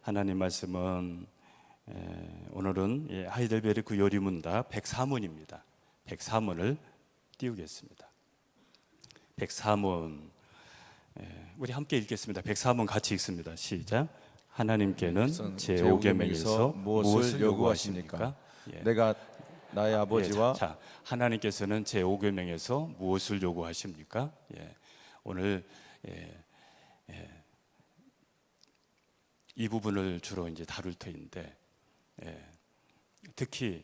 하나님 말씀은 오늘은 하이델베르크 요리문답 104문입니다. 104문을 띄우겠습니다. 104문 우리 함께 읽겠습니다. 104문 같이 읽습니다. 시작. 하나님께는 제5계명에서 무엇을 요구하십니까? 내가 나의 아버지와 자, 하나님께서는 제5계명에서 무엇을 요구하십니까? 오늘 이 부분을 주로 이제 다룰 터인데 특히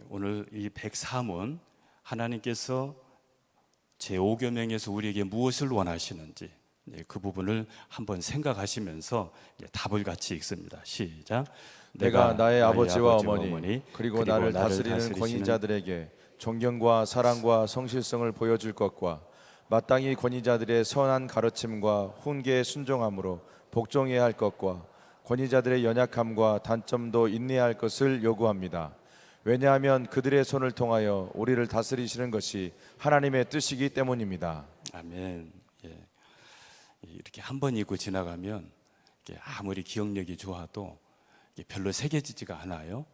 오늘 이 104문 하나님께서 제5계명에서 우리에게 무엇을 원하시는지 그 부분을 한번 생각하시면서 답을 같이 읽습니다. 시작. 내가 나의 아버지와 어머니 그리고 나를 다스리는 권위자들에게 존경과 사랑과 성실성을 보여줄 것과 마땅히 권위자들의 선한 가르침과 훈계에 순종함으로 복종해야 할 것과 권위자들의 연약함과 단점도 인내해야 할 것을 요구합니다. 왜냐하면 그들의 손을 통하여 우리를 다스리시는 것이 하나님의 뜻이기 때문입니다. 아멘. 이렇게 한 번 읽고 지나가면 아무리 기억력이 좋아도 별로 새겨지지가 않아요.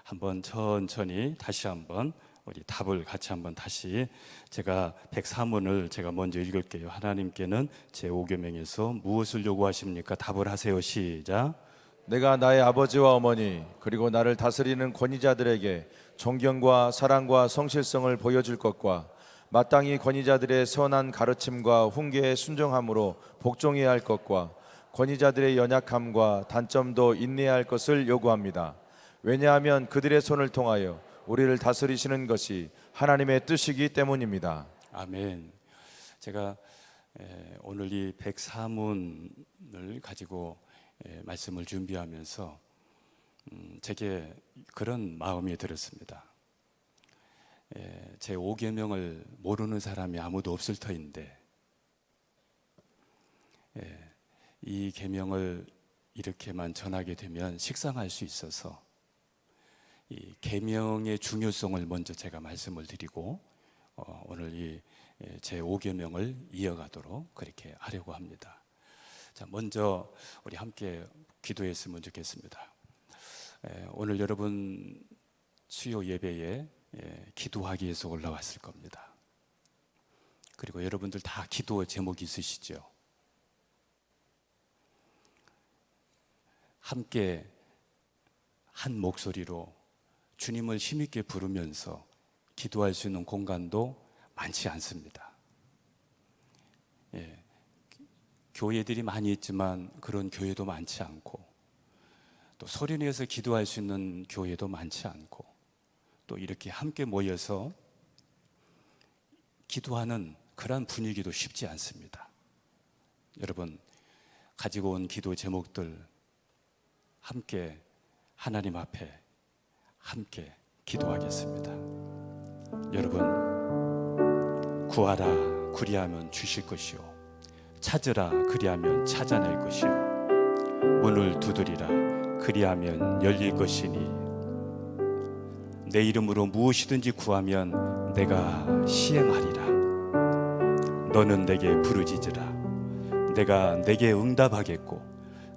한번 천천히 다시 한번 우리 답을 같이 한번 다시 제가 104문을 제가 먼저 읽을게요. 하나님께는 제5계명에서 무엇을 요구하십니까? 답을 하세요. 시작. 내가 나의 아버지와 어머니 그리고 나를 다스리는 권위자들에게 존경과 사랑과 성실성을 보여줄 것과 마땅히 권위자들의 선한 가르침과 훈계에 순종함으로 복종해야 할 것과 권위자들의 연약함과 단점도 인내해야 할 것을 요구합니다. 왜냐하면 그들의 손을 통하여 우리를 다스리시는 것이 하나님의 뜻이기 때문입니다. 아멘. 제가 오늘 이 104문을 가지고 말씀을 준비하면서 제게 그런 마음이 들었습니다. 제 5계명을 모르는 사람이 아무도 없을 터인데 이 계명을 이렇게만 전하게 되면 식상할 수 있어서 이 계명의 중요성을 먼저 제가 말씀을 드리고 오늘 이 제 5계명을 이어가도록 그렇게 하려고 합니다. 자, 먼저 우리 함께 기도했으면 좋겠습니다. 오늘 여러분 수요 예배에 기도하기 위해서 올라왔을 겁니다. 그리고 여러분들 다 기도 제목이 있으시죠? 함께 한 목소리로 주님을 힘있게 부르면서 기도할 수 있는 공간도 많지 않습니다. 교회들이 많이 있지만 그런 교회도 많지 않고 또 소리내서 기도할 수 있는 교회도 많지 않고 또 이렇게 함께 모여서 기도하는 그런 분위기도 쉽지 않습니다. 여러분 가지고 온 기도 제목들 함께 하나님 앞에 함께 기도하겠습니다. 여러분 구하라 그리하면 주실 것이요 찾으라 그리하면 찾아낼 것이요 문을 두드리라 그리하면 열릴 것이니 내 이름으로 무엇이든지 구하면 내가 시행하리라. 너는 내게 부르짖으라 내가 내게 응답하겠고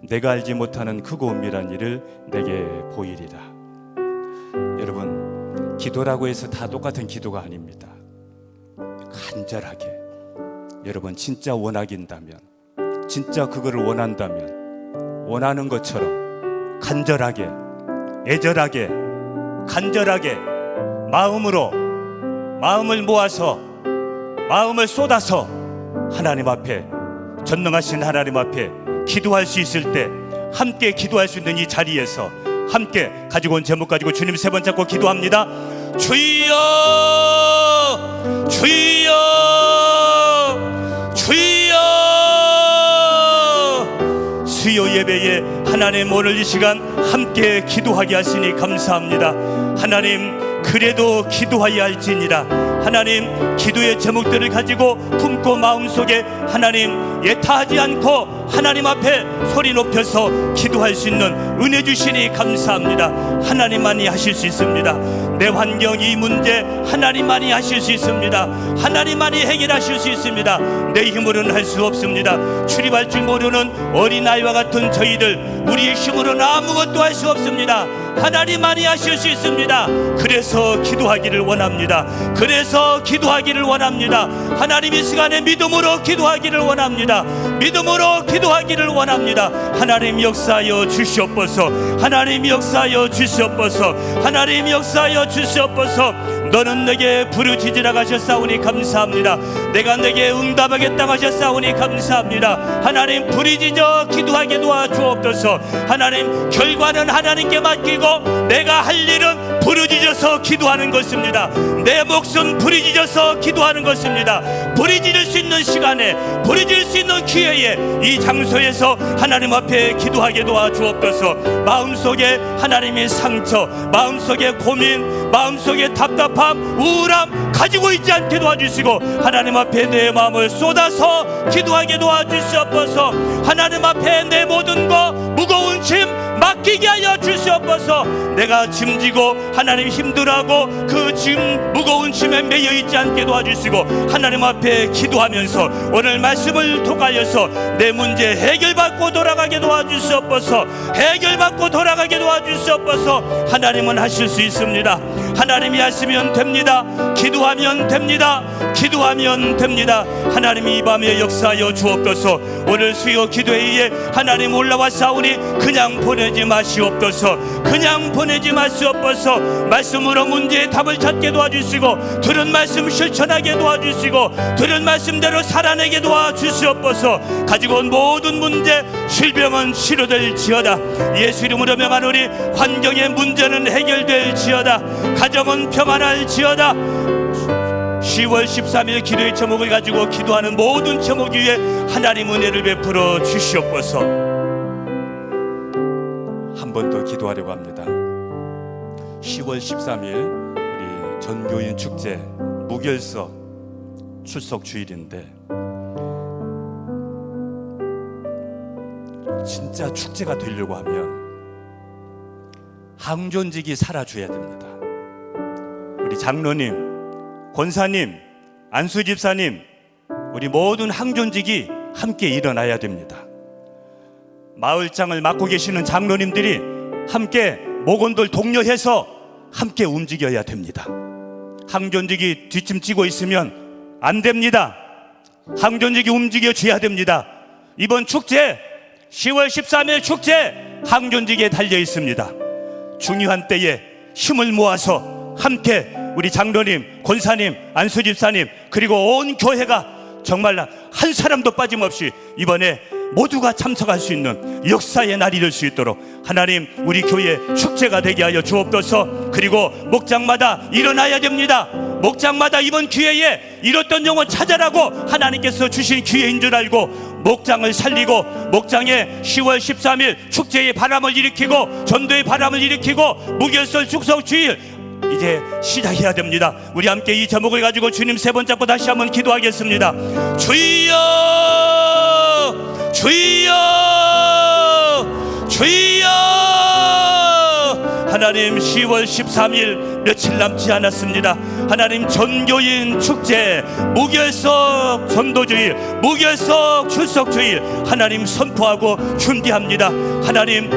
내가 알지 못하는 크고 은밀한 일을 내게 보이리라. 여러분 기도라고 해서 다 똑같은 기도가 아닙니다. 간절하게 여러분 진짜 원하긴다면 진짜 그거를 원한다면 원하는 것처럼 간절하게 애절하게 간절하게 마음을 모아서 마음을 쏟아서 하나님 앞에 전능하신 하나님 앞에 기도할 수 있을 때 함께 기도할 수 있는 이 자리에서 함께 가지고 온 제목 가지고 주님 세 번 잡고 기도합니다. 주여 주여 주여. 수요 예배에 하나님 오늘 이 시간 함께 기도하게 하시니 감사합니다. 하나님 그래도 기도하여 할지니라 하나님 기도의 제목들을 가지고 품고 마음속에 하나님 예타하지 않고 하나님 앞에 소리 높여서 기도할 수 있는 은혜 주시니 감사합니다. 하나님만이 하실 수 있습니다. 내 환경 이 문제 하나님만이 하실 수 있습니다. 하나님만이 해결하실 수 있습니다. 내 힘으로는 할 수 없습니다. 출입할 줄 모르는 어린아이와 같은 저희들, 우리의 힘으로는 아무것도 할 수 없습니다. 하나님만이 하실 수 있습니다. 그래서 기도하기를 원합니다. 그래서 기도하기를 원합니다. 하나님 이 시간에 믿음으로 기도하기를 원합니다. 믿음으로 기도하기를 원합니다. 하나님 역사하여 주시옵소서. 하나님 역사하여 주시옵소서. 하나님 역사하여 주시옵소서. 너는 내게 부르짖으라 하셨사오니 감사합니다. 내가 내게 응답하겠다 하셨사오니 감사합니다. 하나님 부르짖어 기도하게 도와주옵소서. 하나님 결과는 하나님께 맡기고 내가 할 일은 부르짖어서 기도하는 것입니다. 내 몫은 부르짖어서 기도하는 것입니다. 부르짖을 수 있는 시간에, 부르짖을 수 있는 기회에 이 장소에서 하나님 앞에 기도하게 도와주옵소서. 마음속에 하나님의 상처, 마음속에 고민, 마음속에 답답함, 우울함 가지고 있지 않게 도와주시고 하나님 앞에 내 마음을 쏟아서 기도하게 도와주시옵소서. 하나님 앞에 내 모든 것 무거운 짐 맡기게 하여 주시옵소서. 내가 짐지고 하나님 힘들어하고 그 짐 무거운 짐에 매여 있지 않게 도와주시고 하나님 앞에 기도하면서 오늘 말씀을 통하여서 내 문제 해결받고 돌아가게 도와주시옵소서. 해결받고 돌아가게 도와주시옵소서. 하나님은 하실 수 있습니다. 하나님이 하시면 됩니다. 기도하면 됩니다. 기도하면 됩니다. 하나님이 이 밤에 역사하여 주옵소서. 오늘 수요 기도회에 하나님 올라와사오니 그냥 보내지 마시옵소서. 그냥 보내지 마시옵소서. 말씀으로 문제의 답을 찾게 도와주시고 들은 말씀 실천하게 도와주시고 들은 말씀대로 살아내게 도와주시옵소서. 가지고 온 모든 문제 질병은 치료될지어다. 예수 이름으로 명하노니 환경의 문제는 해결될지어다. 가정은 평안할지어다. 10월 13일 기도의 제목을 가지고 기도하는 모든 제목 위에 하나님 은혜를 베풀어 주시옵소서. 한 번 더 기도하려고 합니다. 10월 13일 우리 전교인 축제 무결석 출석 주일인데 진짜 축제가 되려고 하면 항존직이 살아줘야 됩니다. 우리 장로님, 권사님, 안수집사님, 우리 모든 항존직이 함께 일어나야 됩니다. 마을장을 맡고 계시는 장로님들이 함께 목원들 독려해서 함께 움직여야 됩니다. 항존직이 뒷짐지고 있으면 안 됩니다. 항존직이 움직여줘야 됩니다. 이번 축제 10월 13일 축제 항존직에 달려 있습니다. 중요한 때에 힘을 모아서 함께 우리 장로님, 권사님, 안수집사님 그리고 온 교회가 정말 한 사람도 빠짐없이 이번에 모두가 참석할 수 있는 역사의 날이 될 수 있도록 하나님 우리 교회 축제가 되게 하여 주옵소서. 그리고 목장마다 일어나야 됩니다. 목장마다 이번 기회에 잃었던 영혼 찾아라고 하나님께서 주신 기회인 줄 알고 목장을 살리고 목장에 10월 13일 축제의 바람을 일으키고 전도의 바람을 일으키고 무결설 축성주일 이제 시작해야 됩니다. 우리 함께 이 제목을 가지고 주님 세 번 잡고 다시 한번 기도하겠습니다. 주여 주여 주여. 하나님 10월 13일 며칠 남지 않았습니다. 하나님 전교인 축제 무결석 전도주일 무결석 출석주일 하나님 선포하고 준비합니다. 하나님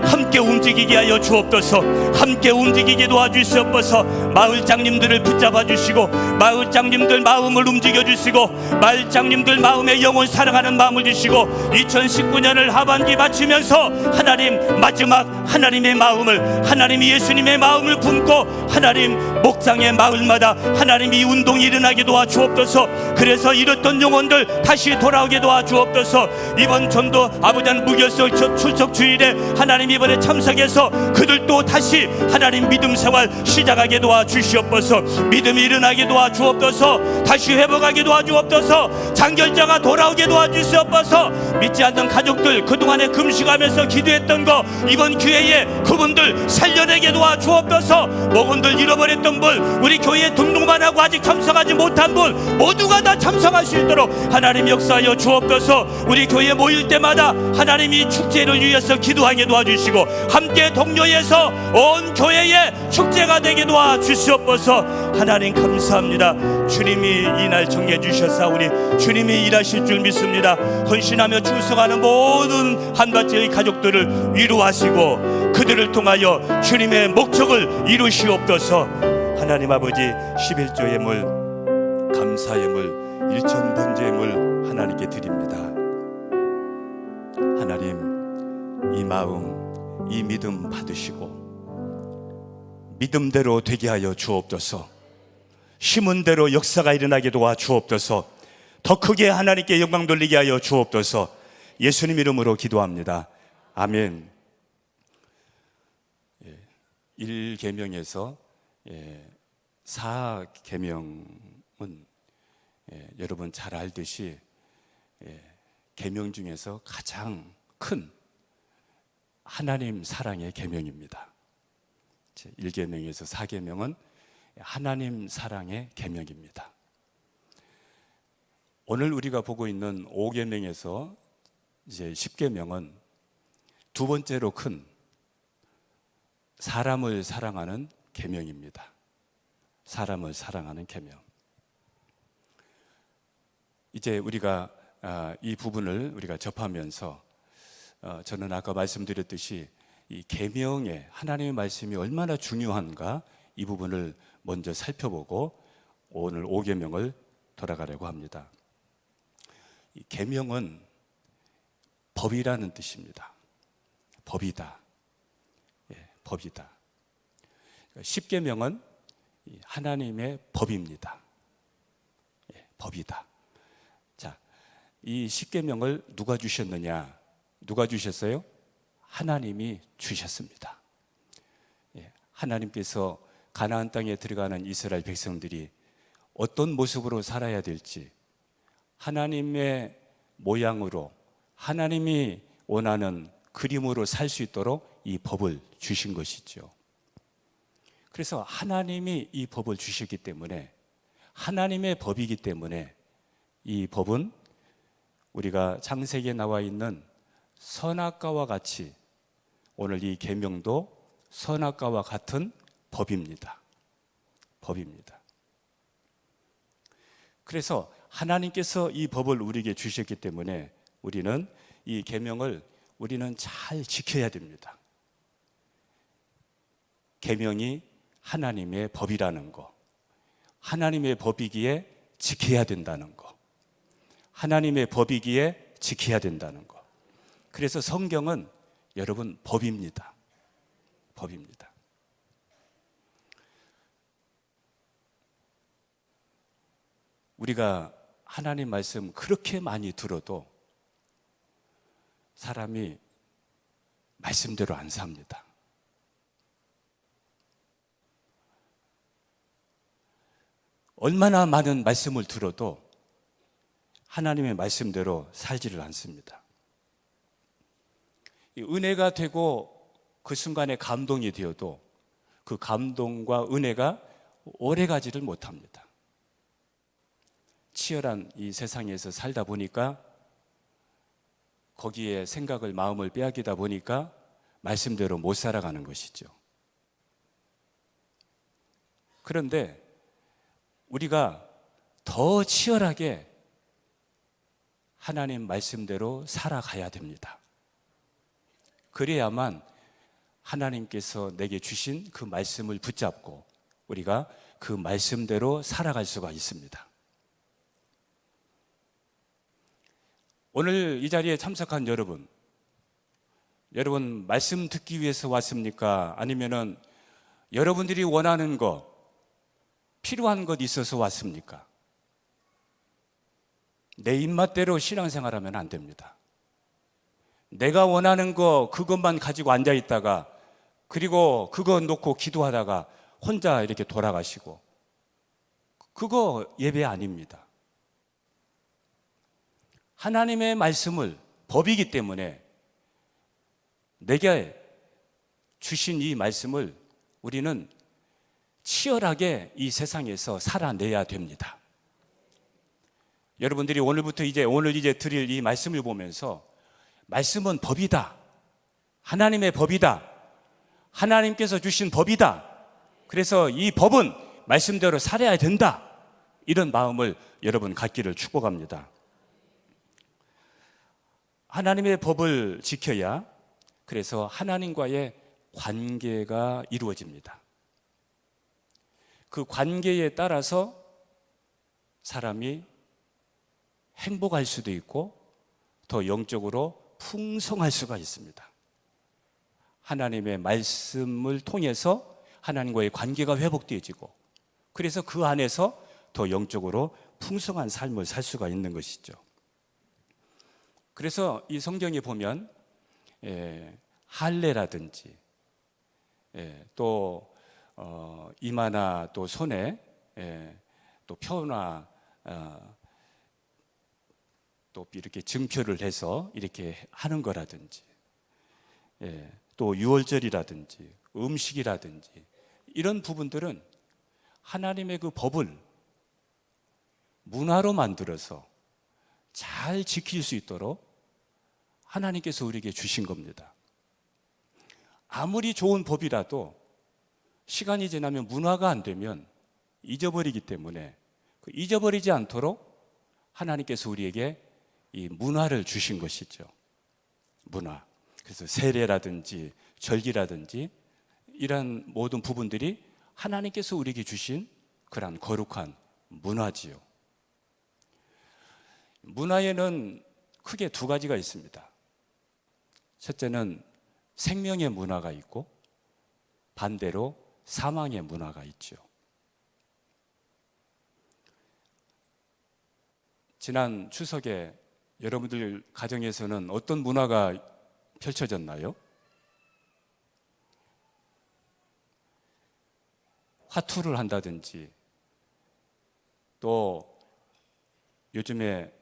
함께 움직이게 하여 주옵소서. 함께 움직이게 도와주시옵소서. 마을장님들을 붙잡아 주시고 마을장님들 마음을 움직여 주시고 마을장님들 마음에 영혼 사랑하는 마음을 주시고 2019년을 하반기 마치면서 하나님 마지막 하나님의 마음을 하나님이 예수님의 마음을 품고 하나님 목장의 마을마다 하나님이 운동이 일어나게 도와주옵소서. 그래서 잃었던 영혼들 다시 돌아오게 도와주옵소서. 이번 전도 아버지는 무결석 출석 주일에 하나님 이번에 참석해서 그들도 다시 하나님 믿음 생활 시작하게 도와주시옵소서. 믿음이 일어나게 도와주옵소서. 다시 회복하게 도와주옵소서. 장결자가 돌아오게 도와주시옵소서. 믿지 않는 가족들 그동안에 금식하면서 기도했던 거 이번 기회에 그분들 살려내게 도와주옵소서. 목원들 잃어버렸던 분, 우리 교회에 등록만 하고 아직 참석하지 못한 분 모두가 다 참석할 수 있도록 하나님 역사하여 주옵소서. 우리 교회 모일 때마다 하나님이 축제를 위해서 기도하게 도와주시고 함께 독려해서 온 교회의 축제가 되게 도와주시옵소서. 하나님 감사합니다. 주님이 이날 정해주셨사오니 주님이 일하실 줄 믿습니다. 헌신하며 충성하는 모든 한밭의 가족들을 위로하시고 그들을 통하여 주님의 목적을 이루시옵소서. 하나님 아버지, 11조 예물, 감사 예물, 일천 번제 예물 하나님께 드립니다. 하나님, 이 마음, 이 믿음 받으시고 믿음대로 되게 하여 주옵소서. 심은 대로 역사가 일어나게 도와주옵소서. 더 크게 하나님께 영광 돌리게 하여 주옵소서. 예수님 이름으로 기도합니다. 아멘. 1계명에서 4계명은 여러분 잘 알듯이 계명 중에서 가장 큰 하나님 사랑의 계명입니다. 1계명에서 4계명은 하나님 사랑의 계명입니다. 오늘 우리가 보고 있는 5계명에서 이제 10계명은 두 번째로 큰 사람을 사랑하는 계명입니다. 사람을 사랑하는 계명. 이제 우리가 이 부분을 우리가 접하면서 저는 아까 말씀드렸듯이 이 계명에 하나님의 말씀이 얼마나 중요한가 이 부분을 먼저 살펴보고 오늘 5계명을 돌아가려고 합니다. 이 계명은 법이라는 뜻입니다. 법이다. 법이다. 10계명은 하나님의 법입니다. 법이다. 자, 이 10계명을 누가 주셨느냐? 누가 주셨어요? 하나님이 주셨습니다. 하나님께서 가나안 땅에 들어가는 이스라엘 백성들이 어떤 모습으로 살아야 될지 하나님의 모양으로 하나님이 원하는 그림으로 살 수 있도록 이 법을 주신 것이죠. 그래서 하나님이 이 법을 주셨기 때문에 하나님의 법이기 때문에 이 법은 우리가 창세기에 나와 있는 선악과와 같이 오늘 이 계명도 선악과와 같은 법입니다. 법입니다. 그래서 하나님께서 이 법을 우리에게 주셨기 때문에 우리는 이 계명을 우리는 잘 지켜야 됩니다. 계명이 하나님의 법이라는 거, 하나님의 법이기에 지켜야 된다는 거, 하나님의 법이기에 지켜야 된다는 거. 그래서 성경은 여러분 법입니다. 법입니다. 우리가 하나님 말씀 그렇게 많이 들어도 사람이 말씀대로 안 삽니다. 얼마나 많은 말씀을 들어도 하나님의 말씀대로 살지를 않습니다. 은혜가 되고 그 순간에 감동이 되어도 그 감동과 은혜가 오래가지를 못합니다. 치열한 이 세상에서 살다 보니까 거기에 생각을 마음을 빼앗기다 보니까 말씀대로 못 살아가는 것이죠. 그런데 우리가 더 치열하게 하나님 말씀대로 살아가야 됩니다. 그래야만 하나님께서 내게 주신 그 말씀을 붙잡고 우리가 그 말씀대로 살아갈 수가 있습니다. 오늘 이 자리에 참석한 여러분 말씀 듣기 위해서 왔습니까? 아니면은 여러분들이 원하는 것, 필요한 것 있어서 왔습니까? 내 입맛대로 신앙생활하면 안 됩니다. 내가 원하는 거 그것만 가지고 앉아 있다가 그리고 그거 놓고 기도하다가 혼자 이렇게 돌아가시고 그거 예배 아닙니다. 하나님의 말씀을 법이기 때문에 내게 주신 이 말씀을 우리는 치열하게 이 세상에서 살아내야 됩니다. 여러분들이 오늘 이제 드릴 이 말씀을 보면서 말씀은 법이다. 하나님의 법이다. 하나님께서 주신 법이다. 그래서 이 법은 말씀대로 살아야 된다. 이런 마음을 여러분 갖기를 축복합니다. 하나님의 법을 지켜야 그래서 하나님과의 관계가 이루어집니다. 그 관계에 따라서 사람이 행복할 수도 있고 더 영적으로 풍성할 수가 있습니다. 하나님의 말씀을 통해서 하나님과의 관계가 회복되어지고 그래서 그 안에서 더 영적으로 풍성한 삶을 살 수가 있는 것이죠. 그래서 이 성경에 보면 할례라든지 또 이마나 또 손에 또 표나 또 이렇게 증표를 해서 이렇게 하는 거라든지 또 유월절이라든지 음식이라든지 이런 부분들은 하나님의 그 법을 문화로 만들어서 잘 지킬 수 있도록 하나님께서 우리에게 주신 겁니다. 아무리 좋은 법이라도 시간이 지나면 문화가 안 되면 잊어버리기 때문에 그 잊어버리지 않도록 하나님께서 우리에게 이 문화를 주신 것이죠. 문화. 그래서 세례라든지 절기라든지 이런 모든 부분들이 하나님께서 우리에게 주신 그런 거룩한 문화지요. 문화에는 크게 두 가지가 있습니다. 첫째는 생명의 문화가 있고 반대로 사망의 문화가 있죠. 지난 추석에 여러분들 가정에서는 어떤 문화가 펼쳐졌나요? 화투를 한다든지 또 요즘에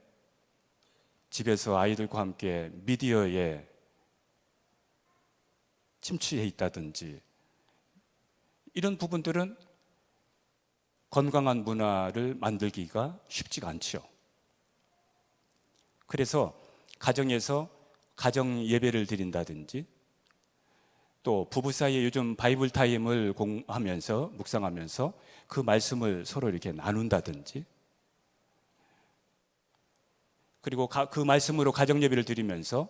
집에서 아이들과 함께 미디어에 침투해 있다든지 이런 부분들은 건강한 문화를 만들기가 쉽지가 않죠. 그래서 가정에서 가정 예배를 드린다든지 또 부부 사이에 요즘 바이블 타임을 공하면서 묵상하면서 그 말씀을 서로 이렇게 나눈다든지 그리고 그 말씀으로 가정 예배를 드리면서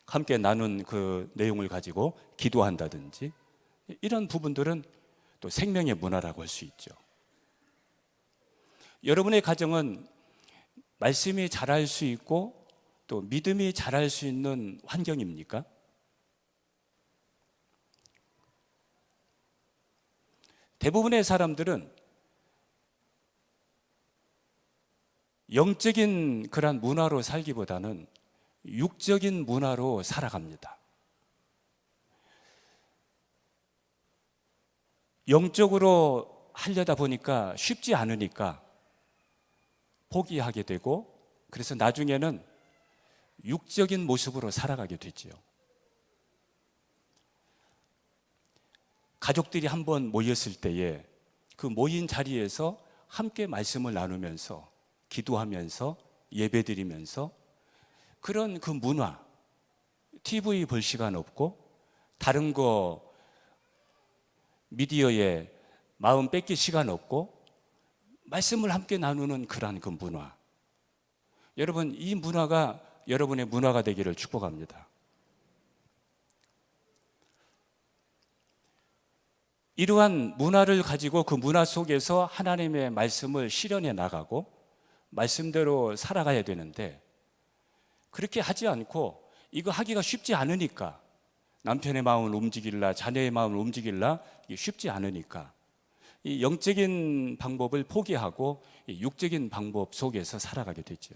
함께 나눈 그 내용을 가지고 기도한다든지 이런 부분들은 또 생명의 문화라고 할 수 있죠. 여러분의 가정은 말씀이 자랄 수 있고 또 믿음이 자랄 수 있는 환경입니까? 대부분의 사람들은 영적인 그런 문화로 살기보다는 육적인 문화로 살아갑니다. 영적으로 하려다 보니까 쉽지 않으니까 포기하게 되고 그래서 나중에는 육적인 모습으로 살아가게 되지요. 가족들이 한번 모였을 때에 그 모인 자리에서 함께 말씀을 나누면서 기도하면서 예배드리면서 그런 그 문화, TV 볼 시간 없고 다른 거 미디어에 마음 뺏길 시간 없고 말씀을 함께 나누는 그러한 그 문화. 여러분, 이 문화가 여러분의 문화가 되기를 축복합니다. 이러한 문화를 가지고 그 문화 속에서 하나님의 말씀을 실현해 나가고 말씀대로 살아가야 되는데 그렇게 하지 않고 이거 하기가 쉽지 않으니까 남편의 마음을 움직일라 자녀의 마음을 움직일라 이게 쉽지 않으니까 이 영적인 방법을 포기하고 이 육적인 방법 속에서 살아가게 되죠.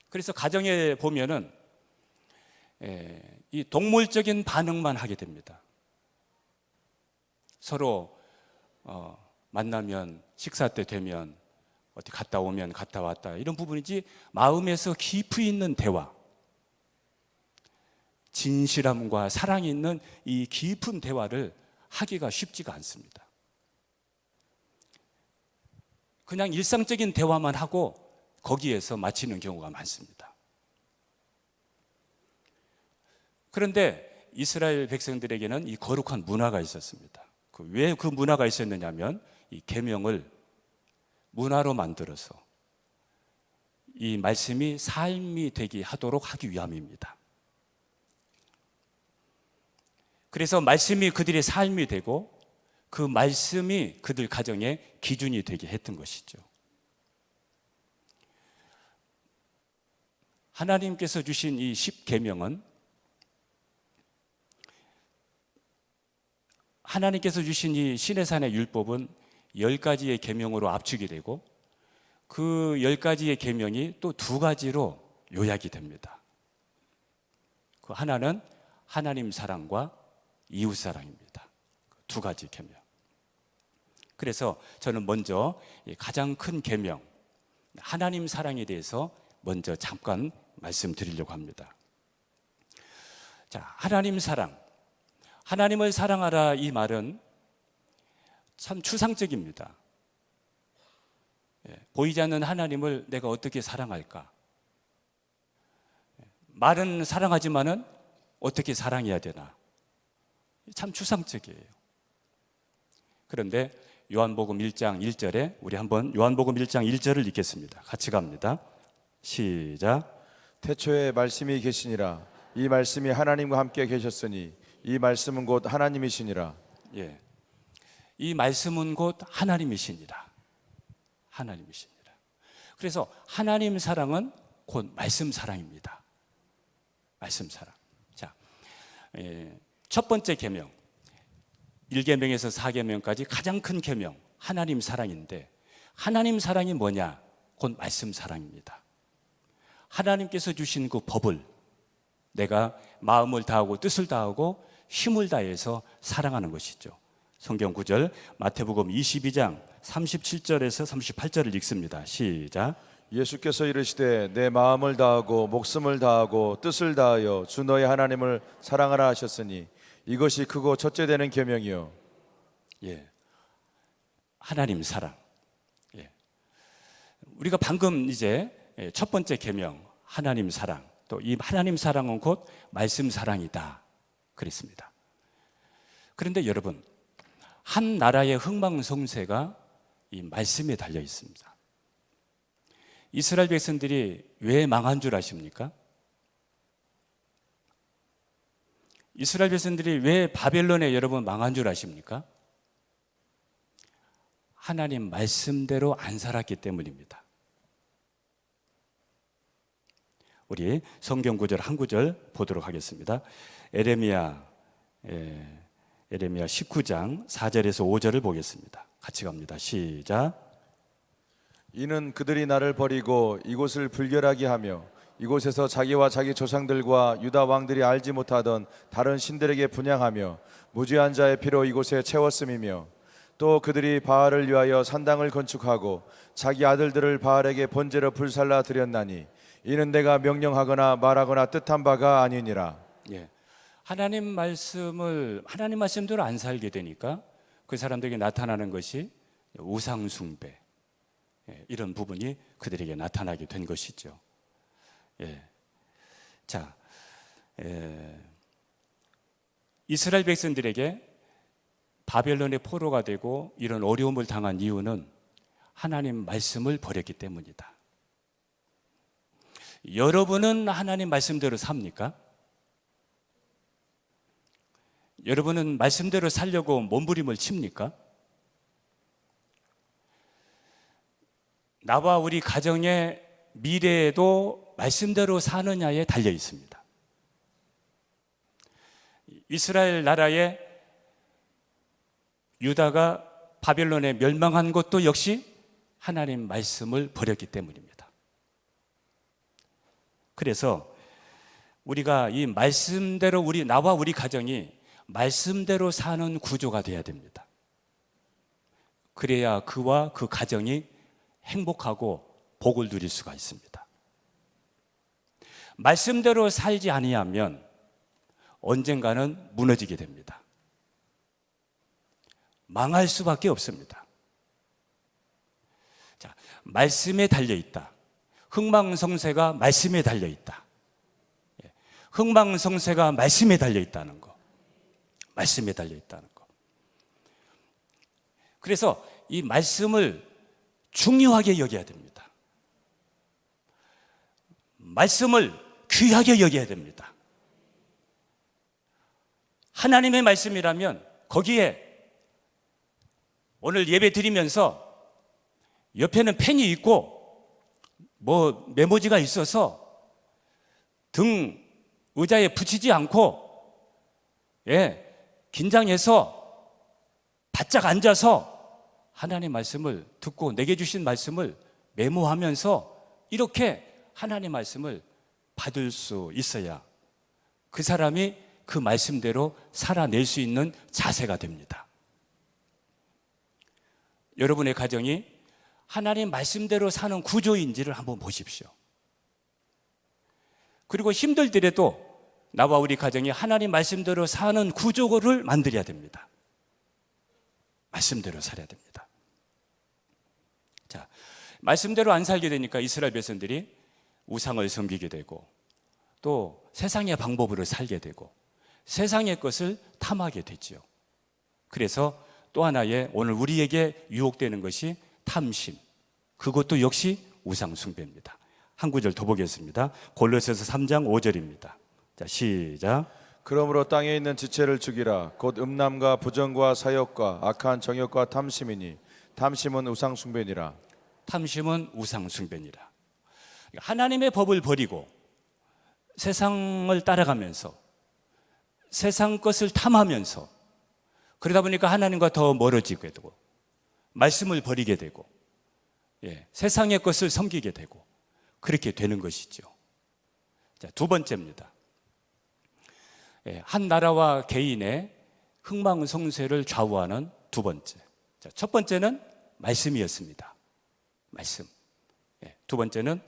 그래서 가정에 보면은 이 동물적인 반응만 하게 됩니다. 서로 만나면 식사 때 되면 어디 갔다 오면 갔다 왔다 이런 부분이지 마음에서 깊이 있는 대화, 진실함과 사랑이 있는 이 깊은 대화를 하기가 쉽지가 않습니다. 그냥 일상적인 대화만 하고 거기에서 마치는 경우가 많습니다. 그런데 이스라엘 백성들에게는 이 거룩한 문화가 있었습니다. 왜 그 문화가 있었느냐면 이 계명을 문화로 만들어서 이 말씀이 삶이 되게 하도록 하기 위함입니다. 그래서 말씀이 그들의 삶이 되고 그 말씀이 그들 가정의 기준이 되게 했던 것이죠. 하나님께서 주신 이 10계명은 하나님께서 주신 이 시내산의 율법은 10가지의 계명으로 압축이 되고 그 10가지의 계명이 또 2가지로 요약이 됩니다. 그 하나는 하나님 사랑과 이웃 사랑입니다. 2가지 계명. 그래서 저는 먼저 가장 큰 계명, 하나님 사랑에 대해서 먼저 잠깐 말씀드리려고 합니다. 자, 하나님 사랑. 하나님을 사랑하라 이 말은 참 추상적입니다. 보이지 않는 하나님을 내가 어떻게 사랑할까? 말은 사랑하지만은 어떻게 사랑해야 되나? 참 추상적이에요. 그런데 요한복음 1장 1절에 우리 한번 요한복음 1장 1절을 읽겠습니다. 같이 갑니다. 시작. 태초에 말씀이 계시니라. 이 말씀이 하나님과 함께 계셨으니 이 말씀은 곧 하나님이시니라. 예, 이 말씀은 곧 하나님이시니라. 하나님이시니라. 그래서 하나님 사랑은 곧 말씀 사랑입니다. 말씀 사랑. 자, 첫 번째 계명, 1계명에서 4계명까지 가장 큰 계명, 하나님 사랑인데 하나님 사랑이 뭐냐? 곧 말씀 사랑입니다. 하나님께서 주신 그 법을 내가 마음을 다하고 뜻을 다하고 힘을 다해서 사랑하는 것이죠. 성경 구절 마태복음 22장 37절에서 38절을 읽습니다. 시작. 예수께서 이르시되 내 마음을 다하고 목숨을 다하고 뜻을 다하여 주 너의 하나님을 사랑하라 하셨으니 이것이 크고 첫째 되는 계명이요. 예, 하나님 사랑. 예, 우리가 방금 이제 첫 번째 계명 하나님 사랑, 또 이 하나님 사랑은 곧 말씀 사랑이다 그랬습니다. 그런데 여러분, 한 나라의 흥망성쇠가 이 말씀에 달려 있습니다. 이스라엘 백성들이 왜 망한 줄 아십니까? 이스라엘 백성들이 왜 바벨론에 여러분 망한 줄 아십니까? 하나님 말씀대로 안 살았기 때문입니다. 우리 성경 구절 한 구절 보도록 하겠습니다. 에레미야 19장 4절에서 5절을 보겠습니다. 같이 갑니다. 시작. 이는 그들이 나를 버리고 이곳을 불결하게 하며 이곳에서 자기와 자기 조상들과 유다 왕들이 알지 못하던 다른 신들에게 분향하며 무죄한 자의 피로 이곳에 채웠음이며 또 그들이 바알을 위하여 산당을 건축하고 자기 아들들을 바알에게 번제로 불살라 드렸나니 이는 내가 명령하거나 말하거나 뜻한 바가 아니니라. 예, 하나님 말씀대로 안 살게 되니까 그 사람들에게 나타나는 것이 우상 숭배, 이런 부분이 그들에게 나타나게 된 것이죠. 예, 자, 이스라엘 백성들에게 바벨론의 포로가 되고 이런 어려움을 당한 이유는 하나님 말씀을 버렸기 때문이다. 여러분은 하나님 말씀대로 삽니까? 여러분은 말씀대로 살려고 몸부림을 칩니까? 나와 우리 가정의 미래에도 말씀대로 사느냐에 달려 있습니다. 이스라엘 나라의 유다가 바벨론에 멸망한 것도 역시 하나님 말씀을 버렸기 때문입니다. 그래서 우리가 이 말씀대로 나와 우리 가정이 말씀대로 사는 구조가 돼야 됩니다. 그래야 그와 그 가정이 행복하고 복을 누릴 수가 있습니다. 말씀대로 살지 아니하면 언젠가는 무너지게 됩니다. 망할 수밖에 없습니다. 자, 말씀에 달려 있다. 흥망성쇠가 말씀에 달려 있다. 흥망성쇠가 말씀에 달려 있다는 거. 말씀에 달려 있다는 거. 그래서 이 말씀을 중요하게 여겨야 됩니다. 말씀을 귀하게 여겨야 됩니다. 하나님의 말씀이라면 거기에 오늘 예배 드리면서 옆에는 펜이 있고 뭐 메모지가 있어서 등 의자에 붙이지 않고 긴장해서 바짝 앉아서 하나님 말씀을 듣고 내게 주신 말씀을 메모하면서 이렇게 하나님 말씀을 받을 수 있어야 그 사람이 그 말씀대로 살아낼 수 있는 자세가 됩니다. 여러분의 가정이 하나님 말씀대로 사는 구조인지를 한번 보십시오. 그리고 힘들더라도 나와 우리 가정이 하나님 말씀대로 사는 구조를 만들어야 됩니다. 말씀대로 살아야 됩니다. 자, 말씀대로 안 살게 되니까 이스라엘 백성들이 우상을 섬기게 되고 또 세상의 방법으로 살게 되고 세상의 것을 탐하게 되지요. 그래서 또 하나의 오늘 우리에게 유혹되는 것이 탐심. 그것도 역시 우상 숭배입니다. 한 구절 더 보겠습니다. 골로새서 3장 5절입니다. 자, 시작. 그러므로 땅에 있는 지체를 죽이라. 곧 음란과 부정과 사욕과 악한 정욕과 탐심이니 탐심은 우상 숭배니라. 탐심은 우상 숭배니라. 하나님의 법을 버리고 세상을 따라가면서 세상 것을 탐하면서 그러다 보니까 하나님과 더 멀어지게 되고 말씀을 버리게 되고 세상의 것을 섬기게 되고 그렇게 되는 것이죠. 자, 두 번째입니다. 한 나라와 개인의 흥망성쇠를 좌우하는 두 번째. 자, 첫 번째는 말씀이었습니다. 말씀. 두 번째는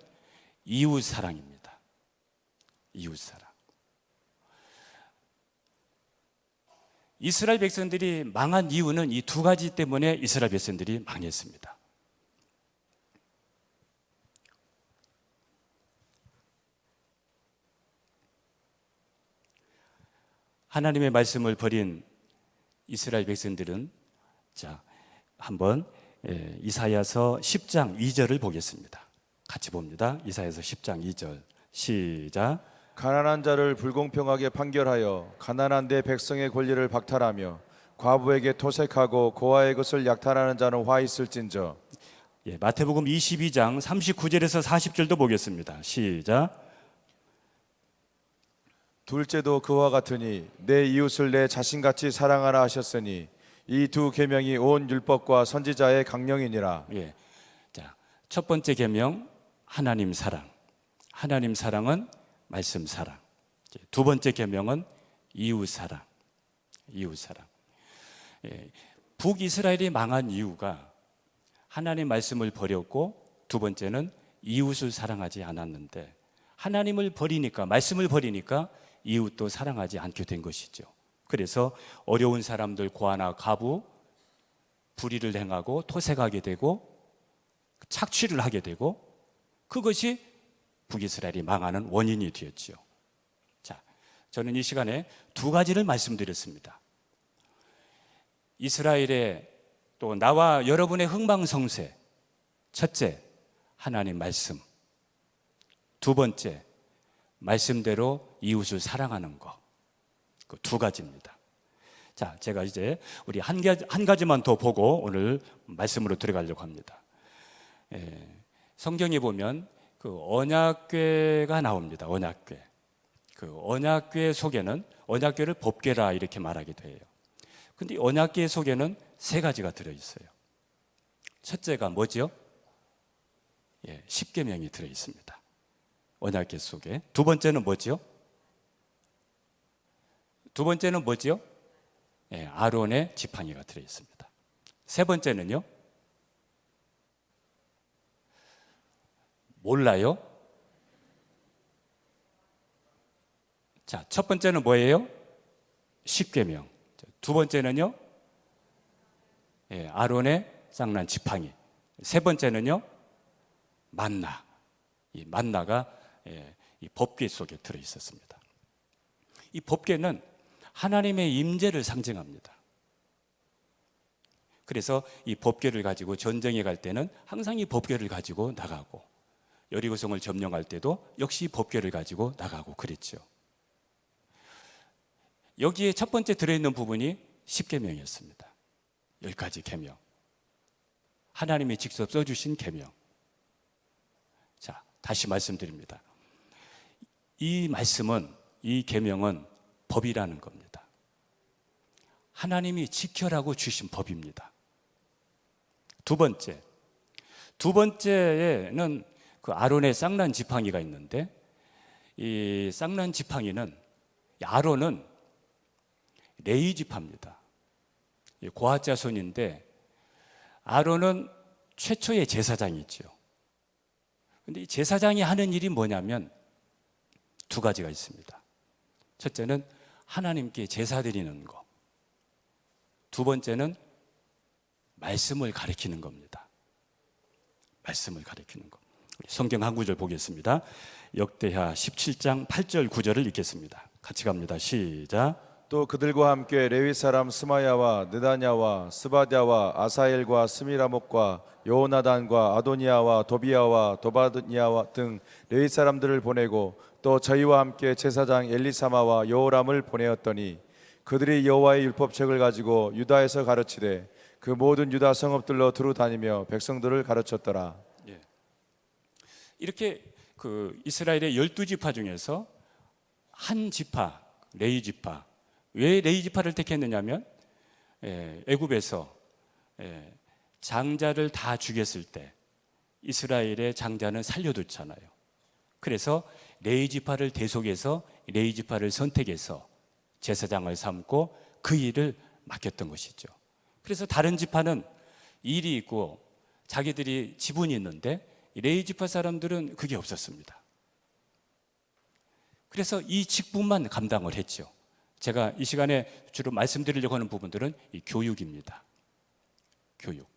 이웃 사랑입니다. 이웃 사랑. 이스라엘 백성들이 망한 이유는 이 두 가지 때문에 이스라엘 백성들이 망했습니다. 하나님의 말씀을 버린 이스라엘 백성들은 자, 한번 이사야서 10장 2절을 보겠습니다. 같이 봅니다. 이사야서 10장 2절. 시작. 가난한 자를 불공평하게 판결하여 가난한 내 백성의 권리를 박탈하며 과부에게 토색하고 고아의 것을 약탈하는 자는 화 있을진저. 마태복음 22장 39절에서 40절도 보겠습니다. 시작. 둘째도 그와 같으니 내 이웃을 내 자신같이 사랑하라 하셨으니 이 두 계명이 온 율법과 선지자의 강령이니라. 자, 첫 번째 계명 하나님 사랑. 하나님 사랑은 말씀 사랑. 두 번째 계명은 이웃 사랑. 이웃 사랑. 북이스라엘이 망한 이유가 하나님 말씀을 버렸고 두 번째는 이웃을 사랑하지 않았는데 하나님을 버리니까 말씀을 버리니까 이웃도 사랑하지 않게 된 것이죠. 그래서 어려운 사람들 고아나 가부 불의를 행하고 토색하게 되고 착취를 하게 되고 그것이 북이스라엘이 망하는 원인이 되었죠. 자, 저는 이 시간에 두 가지를 말씀드렸습니다. 이스라엘의 또 나와 여러분의 흥망성쇠. 첫째, 하나님 말씀. 두 번째, 말씀대로 이웃을 사랑하는 것. 그 두 가지입니다. 자, 제가 이제 우리 한 가지만 더 보고 오늘 말씀으로 들어가려고 합니다. 성경에 보면 그 언약궤가 나옵니다. 언약궤. 그 언약궤 속에는 언약궤를 법궤라 이렇게 말하기도 해요. 근데 언약궤 속에는 세 가지가 들어 있어요. 첫째가 뭐죠? 십계명이 들어 있습니다. 언약궤 속에. 두 번째는 뭐죠? 두 번째는 뭐죠? 아론의 지팡이가 들어 있습니다. 세 번째는요? 몰라요? 자, 첫 번째는 뭐예요? 십계명. 두 번째는요? 아론의 쌍난 지팡이. 세 번째는요, 만나. 이 만나가 이 법궤 속에 들어 있었습니다. 이 법궤는 하나님의 임재를 상징합니다. 그래서 이 법궤를 가지고 전쟁에 갈 때는 항상 이 법궤를 가지고 나가고, 여리고성을 점령할 때도 역시 법궤를 가지고 나가고 그랬죠. 여기에 첫 번째 들어있는 부분이 십계명이었습니다. 10가지 계명, 하나님이 직접 써주신 계명. 자, 다시 말씀드립니다. 이 말씀은, 이 계명은 법이라는 겁니다. 하나님이 지켜라고 주신 법입니다. 두 번째에는 그 아론의 쌍난 지팡이가 있는데, 이 쌍난 지팡이는, 아론은 레위 지파입니다. 고핫 자손인데 아론은 최초의 제사장이죠. 그런데 이 제사장이 하는 일이 뭐냐면 두 가지가 있습니다. 첫째는 하나님께 제사 드리는 거, 두 번째는 말씀을 가르치는 겁니다. 말씀을 가르치는 거. 우리 성경 한 구절 보겠습니다. 역대하 17장 8절 9절을 읽겠습니다. 같이 갑니다. 시작. 또 그들과 함께 레위 사람 스마야와 느다냐와 스바랴와 아사엘과 스미라목과 요나단과 아도니아와 도비아와 도바드니아와 등 레위 사람들을 보내고, 또 저희와 함께 제사장 엘리사마와 여호람을 보내었더니 그들이 여호와의 율법책을 가지고 유다에서 가르치되 그 모든 유다 성읍들로 두루 다니며 백성들을 가르쳤더라. 이렇게 그 이스라엘의 12지파 중에서 한 지파, 레위 지파. 왜 레위 지파를 택했느냐면 애굽에서 장자를 다 죽였을 때 이스라엘의 장자는 살려뒀잖아요. 그래서 레위 지파를 대속해서 레위 지파를 선택해서 제사장을 삼고 그 일을 맡겼던 것이죠. 그래서 다른 지파는 일이 있고 자기들이 지분이 있는데 레위 지파 사람들은 그게 없었습니다. 그래서 이 직분만 감당을 했죠. 제가 이 시간에 주로 말씀드리려고 하는 부분들은 이 교육입니다. 교육.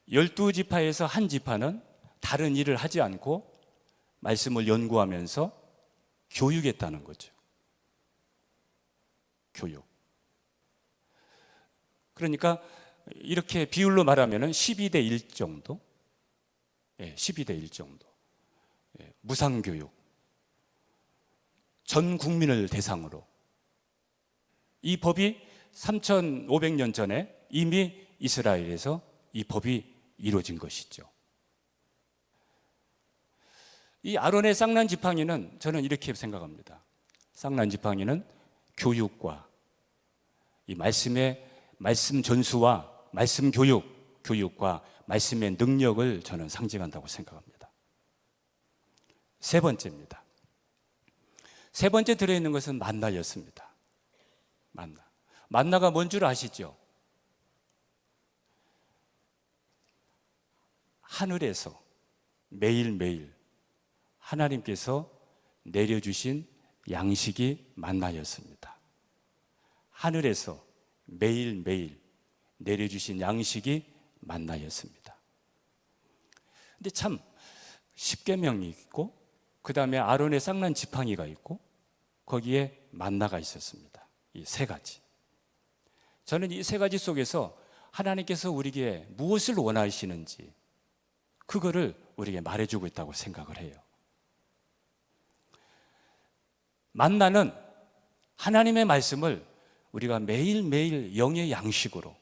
12지파에서 한 지파는 다른 일을 하지 않고 말씀을 연구하면서 교육했다는 거죠. 교육. 그러니까 이렇게 비율로 말하면 12대 1 정도, 12대 1 정도. 무상교육. 전 국민을 대상으로. 이 법이 3,500년 전에 이미 이스라엘에서 이 법이 이루어진 것이죠. 이 아론의 쌍난 지팡이는 저는 이렇게 생각합니다. 쌍난 지팡이는 교육과 이 말씀 전수와 말씀 교육과 말씀의 능력을 저는 상징한다고 생각합니다. 세 번째입니다. 세 번째 들어있는 것은 만나였습니다. 만나가 뭔 줄 아시죠? 하늘에서 매일매일 하나님께서 내려주신 양식이 만나였습니다. 하늘에서 매일매일 내려주신 양식이 만나였습니다. 근데 참 십계명이 있고 그 다음에 아론의 쌍난 지팡이가 있고 거기에 만나가 있었습니다. 이 세 가지. 저는 이 세 가지 속에서 하나님께서 우리에게 무엇을 원하시는지 그거를 우리에게 말해주고 있다고 생각을 해요. 만나는 하나님의 말씀을 우리가 매일매일 영의 양식으로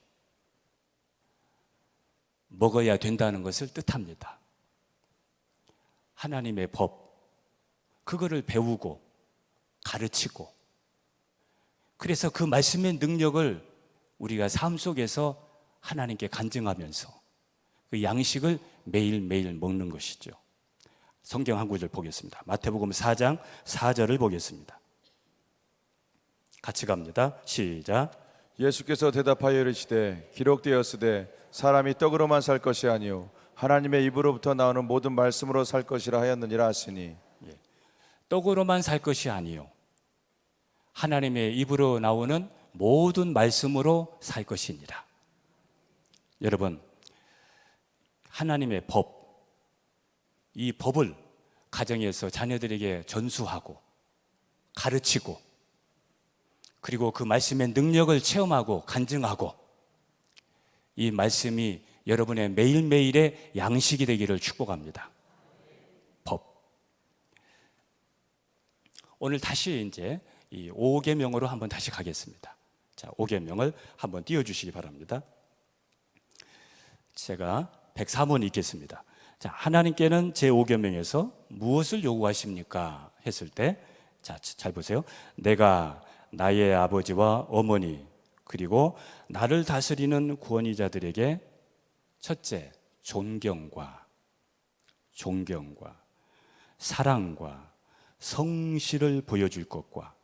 먹어야 된다는 것을 뜻합니다. 하나님의 법, 그거를 배우고 가르치고, 그래서 그 말씀의 능력을 우리가 삶 속에서 하나님께 간증하면서 그 양식을 매일매일 먹는 것이죠. 성경 한 구절 보겠습니다. 마태복음 4장 4절을 보겠습니다. 같이 갑니다. 시작. 예수께서 대답하여 이르시되 기록되었으되 사람이 떡으로만 살 것이 아니요 하나님의 입으로부터 나오는 모든 말씀으로 살 것이라 하였느니라 하시니. 떡으로만 살 것이 아니요 하나님의 입으로 나오는 모든 말씀으로 살 것이니라. 여러분, 하나님의 법, 이 법을 가정에서 자녀들에게 전수하고 가르치고 그리고 그 말씀의 능력을 체험하고 간증하고 이 말씀이 여러분의 매일매일의 양식이 되기를 축복합니다. 법. 오늘 다시 이제 이 5계명으로 한번 다시 가겠습니다. 자, 5계명을 한번 띄워주시기 바랍니다. 제가 104번 읽겠습니다. 자, 하나님께는 제5계명에서 무엇을 요구하십니까? 했을 때, 자, 잘 보세요. 내가 나의 아버지와 어머니 그리고 나를 다스리는 권위자들에게 첫째, 존경과 사랑과 성실을 보여줄 것과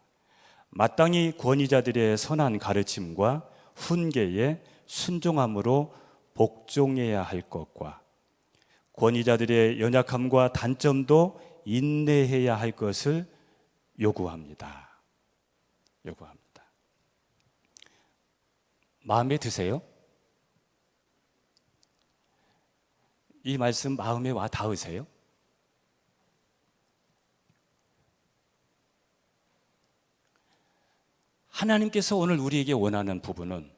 마땅히 권위자들의 선한 가르침과 훈계에 순종함으로 복종해야 할 것과 권위자들의 연약함과 단점도 인내해야 할 것을 요구합니다. 마음에 드세요? 이 말씀 마음에 와 닿으세요? 하나님께서 오늘 우리에게 원하는 부분은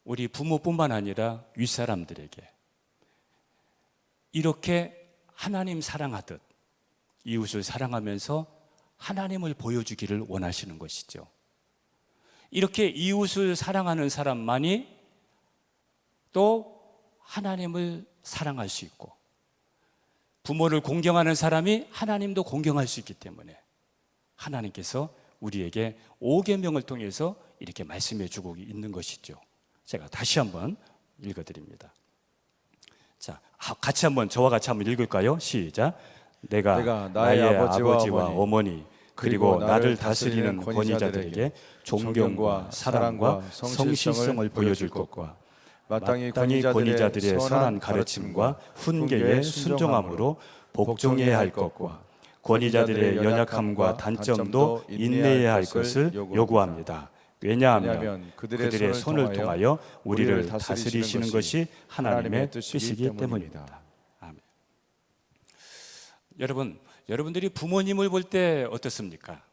우리 부모뿐만 아니라 윗사람들에게 이렇게 하나님 사랑하듯 이웃을 사랑하면서 하나님을 보여주기를 원하시는 것이죠. 이렇게 이웃을 사랑하는 사람만이 또 하나님을 사랑할 수 있고 부모를 공경하는 사람이 하나님도 공경할 수 있기 때문에 하나님께서 우리에게 5계명을 통해서 이렇게 말씀해 주고 있는 것이죠. 제가 다시 한번 읽어드립니다. 자, 같이 한번 저와 같이 한번 읽을까요? 시작. 내가 나의 아버지와 어머니 그리고 나를 다스리는 권위자들에게 존경과 사랑과 성실성을 보여줄 것과 마땅히 권위자들의 선한 가르침과 훈계에 순종함으로 복종해야 할 것과 권위자들의 연약함과 단점도 인내해야 할 것을 요구합니다. 왜냐하면 그들의 손을 통하여 우리를 다스리시는 것이 하나님의 뜻이기 때문입니다. 아멘. 여러분들이 부모님을 볼 때 어떻습니까?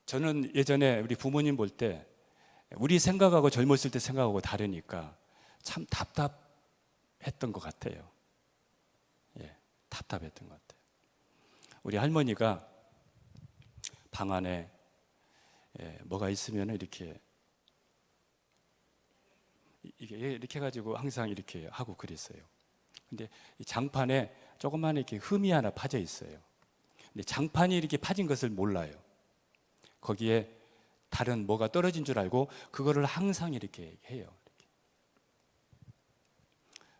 저는 예전에 우리 부모님 볼 때 우리 생각하고 젊었을 때 생각하고 다르니까 참 답답했던 것 같아요. 답답했던 것 같아요. 우리 할머니가 방 안에 뭐가 있으면 이렇게 해가지고 항상 이렇게 하고 그랬어요. 근데 이 장판에 조그만 이렇게 흠이 하나 파져 있어요. 근데 장판이 이렇게 파진 것을 몰라요. 거기에 다른 뭐가 떨어진 줄 알고 그거를 항상 이렇게 해요.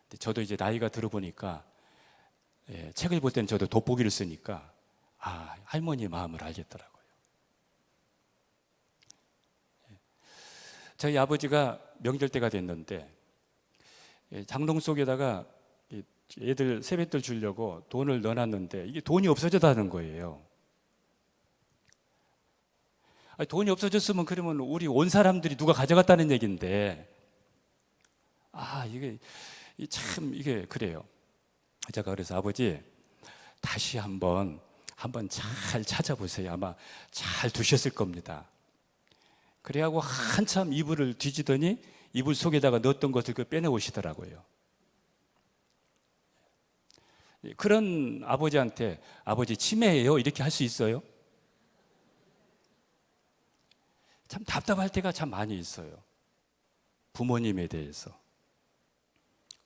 근데 저도 이제 나이가 들어보니까 책을 볼 때는 저도 돋보기를 쓰니까 할머니의 마음을 알겠더라고요. 저희 아버지가 명절 때가 됐는데 장롱 속에다가 애들 세뱃돈 주려고 돈을 넣어놨는데 이게 돈이 없어졌다는 거예요. 돈이 없어졌으면 그러면 우리 온 사람들이 누가 가져갔다는 얘기인데 이게 그래요. 제가 그래서 아버지 다시 한번 잘 찾아보세요. 아마 잘 두셨을 겁니다. 그래하고 한참 이불을 뒤지더니 이불 속에다가 넣었던 것을 빼내오시더라고요. 그런 아버지한테 아버지 치매예요? 이렇게 할 수 있어요? 참 답답할 때가 참 많이 있어요. 부모님에 대해서,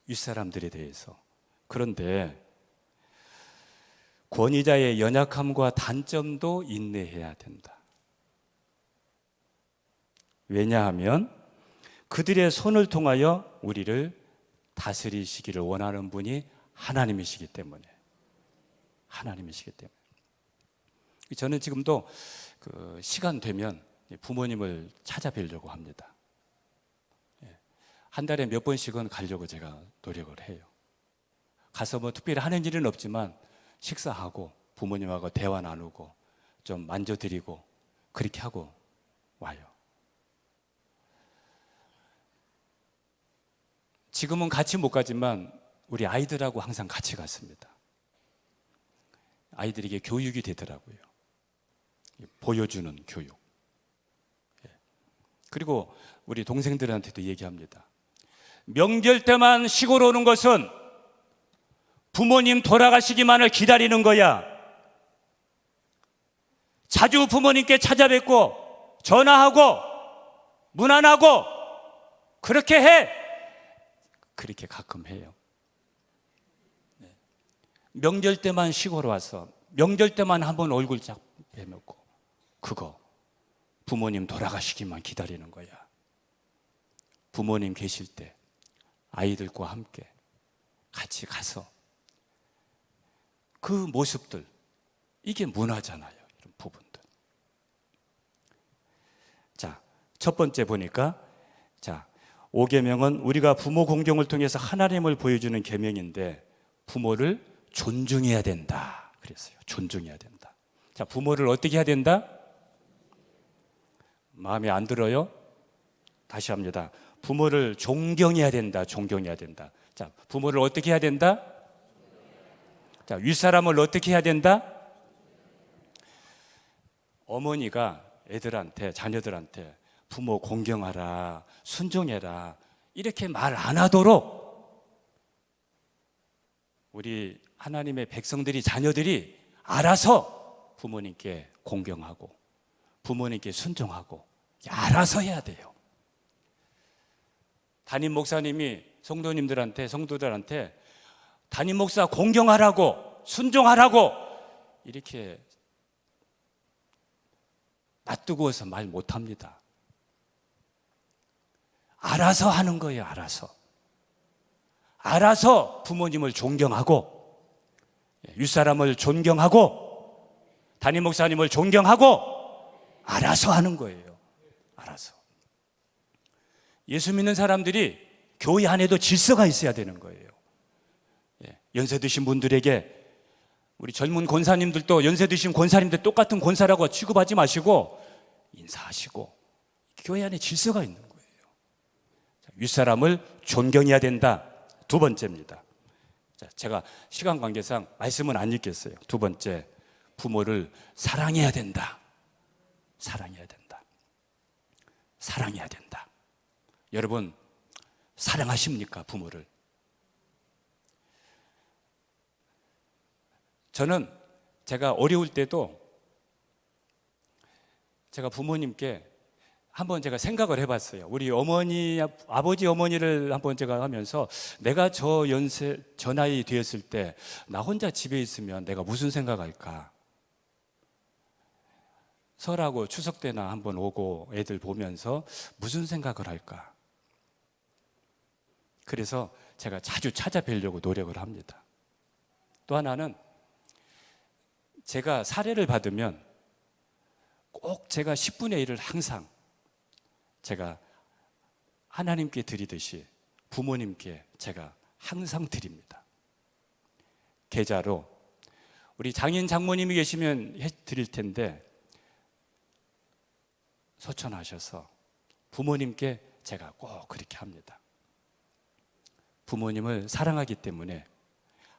윗사람들에 대해서. 그런데 권위자의 연약함과 단점도 인내해야 된다. 왜냐하면 그들의 손을 통하여 우리를 다스리시기를 원하는 분이 하나님이시기 때문에. 저는 지금도 시간 되면 부모님을 찾아뵈려고 합니다. 한 달에 몇 번씩은 가려고 제가 노력을 해요. 가서 뭐 특별히 하는 일은 없지만 식사하고 부모님하고 대화 나누고 좀 만져드리고 그렇게 하고 와요. 지금은 같이 못 가지만 우리 아이들하고 항상 같이 갔습니다. 아이들에게 교육이 되더라고요. 보여주는 교육. 그리고 우리 동생들한테도 얘기합니다. 명절 때만 시골 오는 것은 부모님 돌아가시기만을 기다리는 거야. 자주 부모님께 찾아뵙고 전화하고 문안하고 그렇게 해. 그렇게 가끔 해요. 명절 때만 시골 와서 명절 때만 한번 얼굴 쫙 빼놓고 그거 부모님 돌아가시기만 기다리는 거야. 부모님 계실 때 아이들과 함께 같이 가서 그 모습들, 이게 문화잖아요. 이런 부분들. 자, 첫 번째 보니까, 자, 5계명은 우리가 부모 공경을 통해서 하나님을 보여주는 계명인데 부모를 존중해야 된다 그랬어요. 존중해야 된다. 자, 부모를 어떻게 해야 된다? 마음에 안 들어요? 다시 합니다. 부모를 존경해야 된다. 존경해야 된다. 자, 부모를 어떻게 해야 된다? 자, 윗사람을 어떻게 해야 된다? 어머니가 애들한테, 자녀들한테 부모 공경하라, 순종해라 이렇게 말 안 하도록 우리 하나님의 백성들이, 자녀들이 알아서 부모님께 공경하고 부모님께 순종하고 알아서 해야 돼요. 담임 목사님이 성도들한테 담임 목사 공경하라고 순종하라고 이렇게 놔두고서 말 못합니다. 알아서 하는 거예요. 알아서 부모님을 존경하고 윗사람을 존경하고 담임 목사님을 존경하고 알아서 하는 거예요. 알아서. 예수 믿는 사람들이 교회 안에도 질서가 있어야 되는 거예요. 연세 드신 분들에게, 우리 젊은 권사님들도 연세 드신 권사님들 똑같은 권사라고 취급하지 마시고 인사하시고 교회 안에 질서가 있는 거예요. 윗사람을 존경해야 된다. 두 번째입니다. 자, 제가 시간 관계상 말씀은 안 읽겠어요. 두 번째, 부모를 사랑해야 된다. 사랑해야 된다. 사랑해야 된다. 여러분, 사랑하십니까? 부모를? 저는 제가 어려울 때도 제가 부모님께 한번 제가 생각을 해봤어요. 우리 어머니, 아버지, 어머니를 한번 제가 하면서 내가 저 나이 되었을 때 나 혼자 집에 있으면 내가 무슨 생각할까? 설하고 추석 때나 한번 오고 애들 보면서 무슨 생각을 할까? 그래서 제가 자주 찾아뵈려고 노력을 합니다. 또 하나는 제가 사례를 받으면 꼭 제가 10분의 1을 항상 제가 하나님께 드리듯이 부모님께 제가 항상 드립니다. 계좌로 우리 장인 장모님이 계시면 해드릴 텐데 소천하셔서 부모님께 제가 꼭 그렇게 합니다. 부모님을 사랑하기 때문에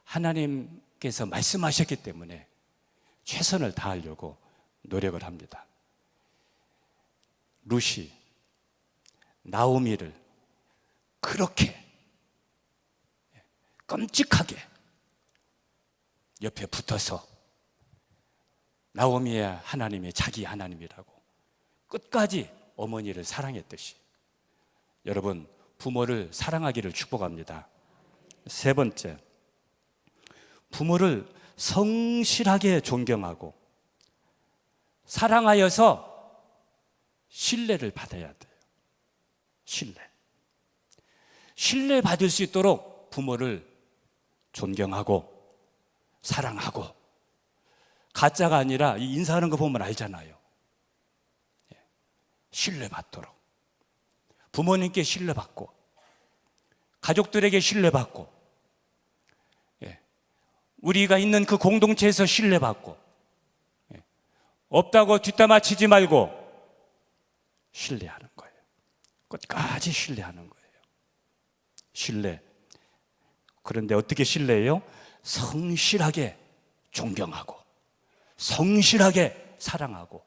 하나님께서 말씀하셨기 때문에 최선을 다하려고 노력을 합니다. 루시, 나오미를 그렇게 끔찍하게 옆에 붙어서 나오미의 하나님이 자기 하나님이라고 끝까지 어머니를 사랑했듯이 여러분, 부모를 사랑하기를 축복합니다. 세 번째, 부모를 성실하게 존경하고 사랑하여서 신뢰를 받아야 돼요. 신뢰 받을 수 있도록 부모를 존경하고 사랑하고, 가짜가 아니라 이 인사하는 거 보면 알잖아요. 신뢰 받도록 부모님께 신뢰 받고 가족들에게 신뢰 받고 우리가 있는 그 공동체에서 신뢰 받고 없다고 뒷담화 치지 말고 신뢰하는 거예요. 끝까지 신뢰하는 거예요. 신뢰. 그런데 어떻게 신뢰해요? 성실하게 존경하고 성실하게 사랑하고,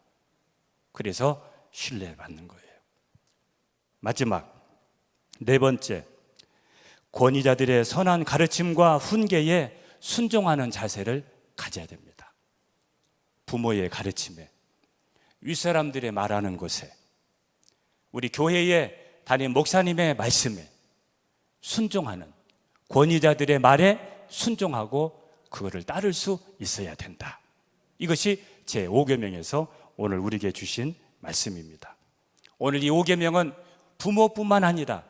그래서 신뢰받는 거예요. 마지막 네 번째, 권위자들의 선한 가르침과 훈계에 순종하는 자세를 가져야 됩니다. 부모의 가르침에, 윗사람들의 말하는 것에, 우리 교회의 담임 목사님의 말씀에 순종하는, 권위자들의 말에 순종하고 그거를 따를 수 있어야 된다. 이것이 제5계명에서 오늘 우리에게 주신 말씀입니다. 오늘 이 5계명은 부모뿐만 아니라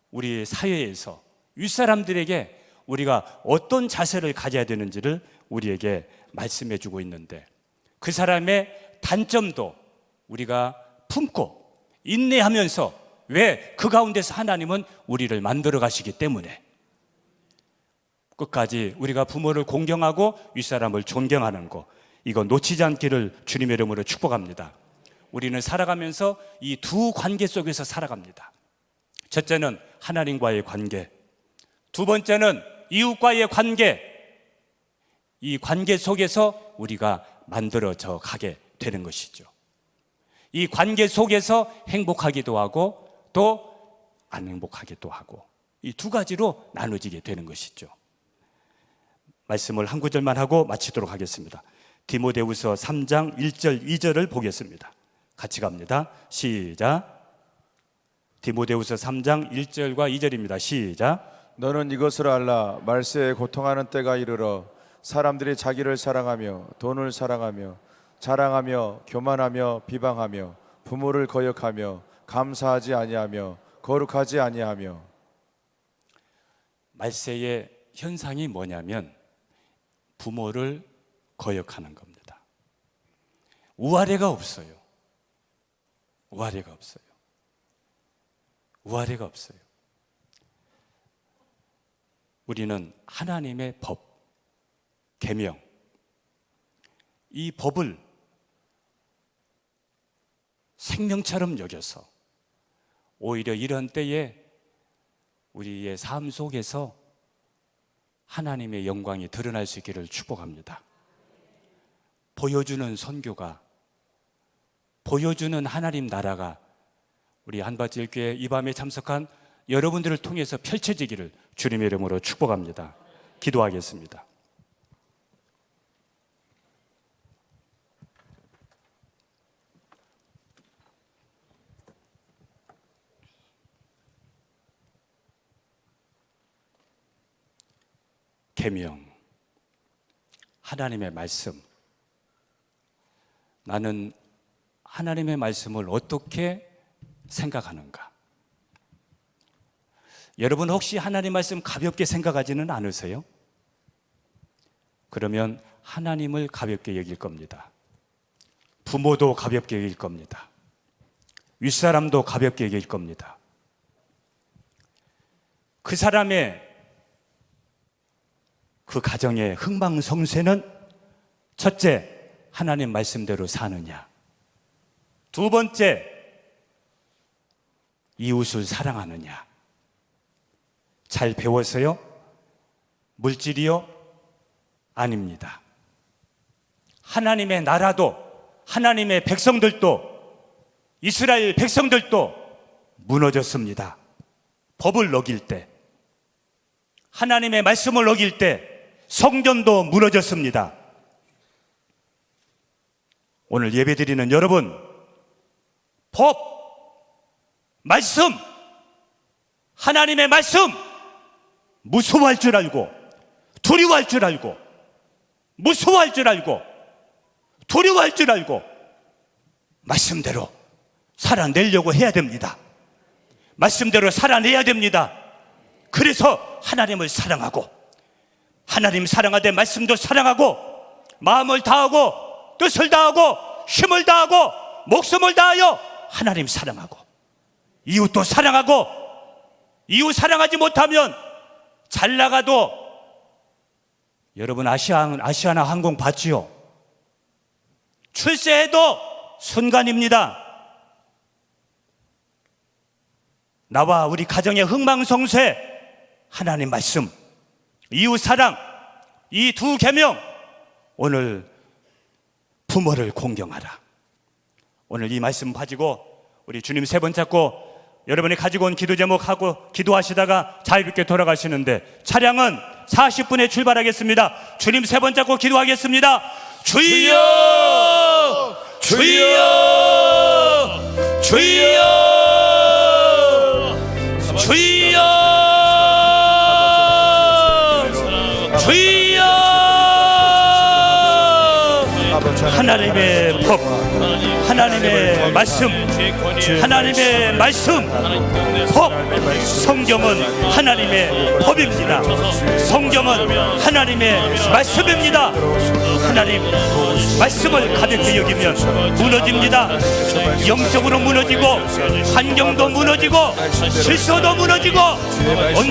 우리 사회에서 윗사람들에게 우리가 어떤 자세를 가져야 되는지를 우리에게 말씀해 주고 있는데, 그 사람의 단점도 우리가 품고 인내하면서, 왜? 그 가운데서 하나님은 우리를 만들어 가시기 때문에 끝까지 우리가 부모를 공경하고 윗사람을 존경하는 것, 이거 놓치지 않기를 주님의 이름으로 축복합니다. 우리는 살아가면서 이 두 관계 속에서 살아갑니다. 첫째는 하나님과의 관계, 두 번째는 이웃과의 관계. 이 관계 속에서 우리가 만들어져 가게 되는 것이죠. 이 관계 속에서 행복하기도 하고 또 안 행복하기도 하고, 이 두 가지로 나눠지게 되는 것이죠. 말씀을 한 구절만 하고 마치도록 하겠습니다. 디모데후서 3장 1절 2절을 보겠습니다. 같이 갑니다. 시작. 디모데후서 3장 1절과 2절입니다. 시작. 너는 이것을 알라. 말세에 고통하는 때가 이르러 사람들이 자기를 사랑하며 돈을 사랑하며 자랑하며 교만하며 비방하며 부모를 거역하며 감사하지 아니하며 거룩하지 아니하며. 말세의 현상이 뭐냐면 부모를 거역하는 겁니다. 우아래가 없어요. 우아래가 없어요. 우아래가 없어요. 우리는 하나님의 법, 계명, 이 법을 생명처럼 여겨서 오히려 이런 때에 우리의 삶 속에서 하나님의 영광이 드러날 수 있기를 축복합니다. 보여주는 선교가, 보여주는 하나님 나라가 우리 한밭일교회 이 밤에 참석한 여러분들을 통해서 펼쳐지기를 주님의 이름으로 축복합니다. 기도하겠습니다. 계명, 하나님의 말씀. 나는 하나님의 말씀을 어떻게 생각하는가? 여러분 혹시 하나님 말씀 가볍게 생각하지는 않으세요? 그러면 하나님을 가볍게 여길 겁니다. 부모도 가볍게 여길 겁니다. 윗사람도 가볍게 여길 겁니다. 그 사람의, 그 가정의 흥망성쇠는 첫째, 하나님 말씀대로 사느냐, 두 번째, 이웃을 사랑하느냐. 잘 배웠어요? 물질이요? 아닙니다. 하나님의 나라도, 하나님의 백성들도, 이스라엘 백성들도 무너졌습니다. 법을 어길 때, 하나님의 말씀을 어길 때 성전도 무너졌습니다. 오늘 예배드리는 여러분, 법, 말씀, 하나님의 말씀 무서워할 줄 알고, 두려워할 줄 알고, 무서워할 줄 알고, 두려워할 줄 알고 말씀대로 살아내려고 해야 됩니다. 말씀대로 살아내야 됩니다. 그래서 하나님을 사랑하고, 하나님 사랑하되 말씀도 사랑하고, 마음을 다하고 뜻을 다하고 힘을 다하고 목숨을 다하여 하나님 사랑하고, 이웃도 사랑하고, 이웃 사랑하지 못하면 잘 나가도, 여러분 아시아나 항공 봤지요? 출세해도 순간입니다. 나와 우리 가정의 흥망성쇠, 하나님 말씀, 이웃 사랑, 이 두 계명, 오늘 부모를 공경하라. 오늘 이 말씀 가지고 우리 주님 세 번 잡고 여러분이 가지고 온 기도 제목 하고 기도하시다가 자유롭게 돌아가시는데 차량은 40분에 출발하겠습니다. 주님 세 번 잡고 기도하겠습니다. 주여! 주여! 주여! 주여! 주여! 하나님의 법, 하나님의 말씀, 하나님의 말씀, 법, 성경은 하나님의 법입니다. 성경은 하나님의 말씀입니다. 하나님 말씀을 가볍게 여기면 무너집니다. 영적으로 무너지고 환경도 무너지고 질서도 무너지고 언젠가